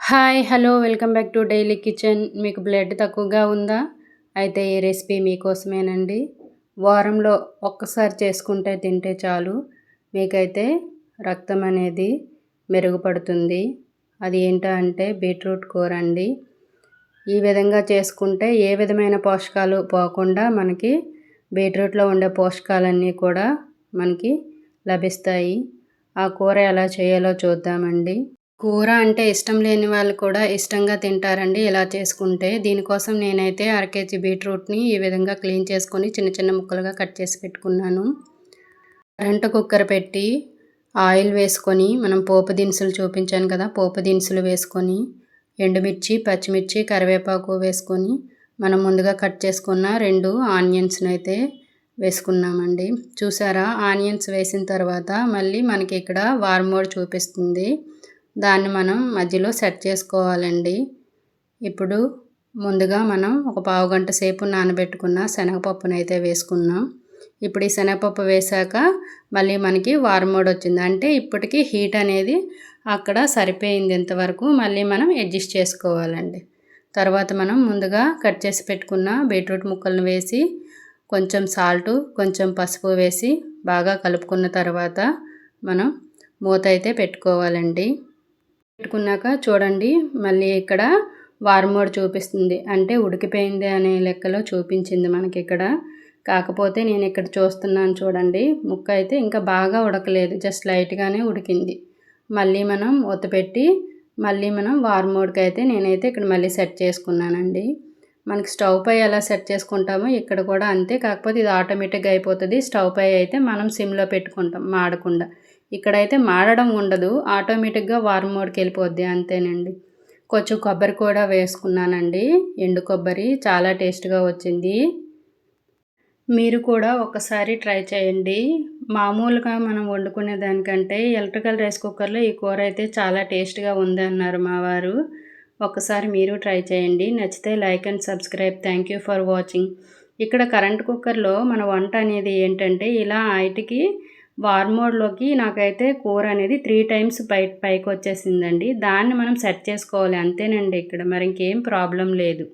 Hi hello welcome back to daily kitchen. మీకు blood తక్కువగా ఉందా? అయితే ఈ రెసిపీ మీకోసమేనండి. వారంలో ఒక్కసారి చేసుకుంటే తింటే చాలు మీకైతే రక్తం అనేది మెరుగుపడుతుంది. అది ఏంటో అంటే బీట్రూట్ కూర అండి. ఈ విధంగా చేసుకుంటే ఏ విధమైన పోషకాలు పోకుండా మనకి బీట్రూట్లో ఉండే పోషకాలన్నీ కూడా మనకి లభిస్తాయి. ఆ కూర ఎలా చేయాలో చూద్దామండి. కూర అంటే ఇష్టం లేని వాళ్ళు కూడా ఇష్టంగా తింటారండి ఇలా చేసుకుంటే. దీనికోసం నేనైతే అర కేజీ బీట్రూట్ని ఈ విధంగా క్లీన్ చేసుకొని చిన్న చిన్న ముక్కలుగా కట్ చేసి పెట్టుకున్నాను. కరెంటు కుక్కర్ పెట్టి ఆయిల్ వేసుకొని మనం పోపు దినుసులు చూపించాను కదా, పోపు దినుసులు వేసుకొని ఎండుమిర్చి, పచ్చిమిర్చి, కరివేపాకు వేసుకొని మనం ముందుగా కట్ చేసుకున్న 2 ఆనియన్స్ని అయితే వేసుకున్నామండి. చూసారా, ఆనియన్స్ వేసిన తర్వాత మళ్ళీ మనకి ఇక్కడ వార్మోడ్ చూపిస్తుంది. దాన్ని మనం మధ్యలో సెట్ చేసుకోవాలండి. ఇప్పుడు ముందుగా మనం ఒక పావు గంట సేపు నానబెట్టుకున్న శనగపప్పునైతే వేసుకున్నాం. ఇప్పుడు ఈ శనగపప్పు వేశాక మళ్ళీ మనకి వార్మోడ్ వచ్చింది. అంటే ఇప్పటికీ హీట్ అనేది అక్కడ సరిపోయింది. ఇంతవరకు మళ్ళీ మనం అడ్జస్ట్ చేసుకోవాలండి. తర్వాత మనం ముందుగా కట్ చేసి పెట్టుకున్న బీట్రూట్ ముక్కలను వేసి కొంచెం సాల్టు, కొంచెం పసుపు వేసి బాగా కలుపుకున్న తర్వాత మనం మూత అయితే పెట్టుకోవాలండి. పెట్టుకున్నాక చూడండి, మళ్ళీ ఇక్కడ వార్మోడ్ చూపిస్తుంది. అంటే ఉడికిపోయింది అనే లెక్కలో చూపించింది మనకి ఇక్కడ. కాకపోతే నేను ఇక్కడ చూస్తున్నాను చూడండి, ముక్క అయితే ఇంకా బాగా ఉడకలేదు, జస్ట్ లైట్గానే ఉడికింది. మళ్ళీ మనం మూత పెట్టి మళ్ళీ మనం వార్మోడ్కి అయితే నేనైతే ఇక్కడ మళ్ళీ సెట్ చేసుకున్నానండి. మనకి స్టవ్ పై ఎలా సెట్ చేసుకుంటామో ఇక్కడ కూడా అంతే. కాకపోతే ఇది ఆటోమేటిక్గా అయిపోతుంది. స్టవ్ పై అయితే మనం సిమ్లో పెట్టుకుంటాం మాడకుండా. ఇక్కడైతే మాడడం ఉండదు, ఆటోమేటిక్గా వార్మ్ మోడ్కి వెళ్ళిపోద్ది అంతేనండి. కొంచెం కొబ్బరి కూడా వేసుకున్నానండి, ఎండు కొబ్బరి, చాలా టేస్ట్గా వచ్చింది. మీరు కూడా ఒకసారి ట్రై చేయండి. మామూలుగా మనం వండుకునే దానికంటే ఎలక్ట్రికల్ రైస్ కుక్కర్లో ఈ కూర అయితే చాలా టేస్ట్గా ఉంది అన్నారు మా వారు. ఒకసారి మీరు ట్రై చేయండి. నచ్చితే like and subscribe. Thank you for watching. ఇక్కడ కరెంట్ కుక్కర్లో మన వంట అనేది ఏంటంటే ఇలా ఐటికి వార్మోడ్లోకి నాకైతే కూర అనేది 3 టైమ్స్ పైకి వచ్చేసిందండి. దాన్ని మనం సెట్ చేసుకోవాలి అంతేనండి ఇక్కడ, మరి ఇంకేం ప్రాబ్లం లేదు.